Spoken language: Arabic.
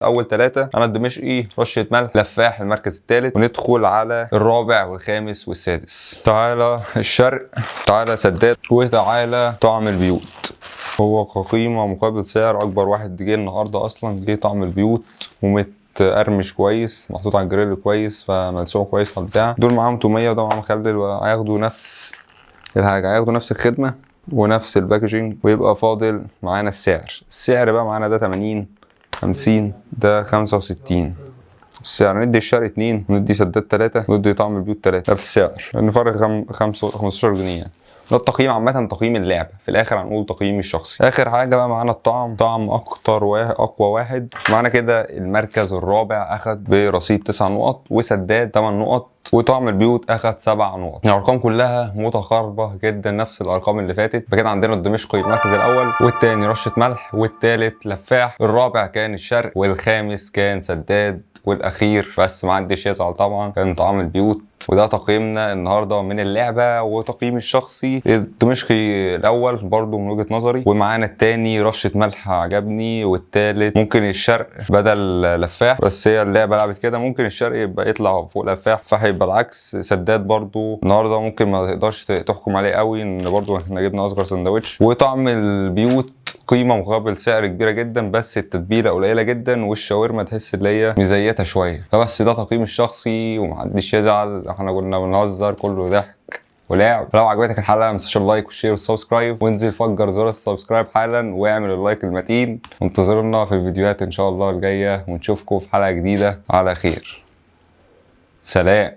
اول 3 انا الدمشقي، رشه ملح، لفاح المركز الثالث، وندخل على الرابع والخامس والسادس. تعالى الشرق، تعالى سداد، وتعالى طعم البيوت. هو كقيمه مقابل سعر اكبر واحد جه النهارده اصلا جه طعم البيوت، ومتقرمش كويس، محطوط على الجريل كويس، فملسوع كويس على البتاع. دول معاهم توميه وده معاهم مخلل، وهياخدوا نفس الحاجه، هياخدوا نفس الخدمه ونفس الباكجينج. ويبقى فاضل معانا السعر بقى معانا ده 80 50 ده 65. السعر ندي الشرق 2 وندي سداد 3 وندي طعم البيوت 3 نفس السعر، لان فرق 15 جنيه يعني. ده التقييم عامة، تقييم اللعبة. في الآخر هنقول تقييمي الشخصي. آخر حاجة بقى معانا الطعم. طعم أكتر أقوى واحد معانا كده المركز الرابع أخد برصيد 9 نقط، وسداد 8 نقط، وطعم البيوت أخد 7 نقط. الأرقام كلها متقاربة جدا، نفس الأرقام اللي فاتت. فكده عندنا الدمشقي المركز الأول، والتاني رشة ملح، والتالت لفاح، الرابع كان الشرق، والخامس كان سداد، والاخير بس ما حدش يزعل طبعا كان طعم البيوت. وده تقييمنا النهارده من اللعبه، وتقييمي الشخصي الدمشقي الاول برضو من وجهه نظري، ومعانا التاني رشه ملح عجبني، والتالت ممكن الشرق بدل لفاح، بس هي اللعبه لعبت كده، ممكن الشرق يبقى يطلع فوق لفاح، فهيبقى العكس. سداد برضو النهارده ممكن ما تقدرش تحكم عليه قوي، ان برضو احنا جبنا اصغر سندوتش. وطعم البيوت قيمه مقابل سعر كبيره جدا، بس التتبيله قليله جدا، والشاورما تحس ان هي مزيته شويه. فبس ده تقييمي الشخصي، ومحدش يزعل، احنا كنا بنهزر، كله ضحك ولعب. لو عجبتك الحلقه ما تنساش اللايك والشير والسبسكرايب، وانزل فجر زر السبسكرايب حالا، واعمل اللايك المتين. وانتظرونا في الفيديوهات ان شاء الله الجايه، ونشوفكم في حلقه جديده على خير. سلام.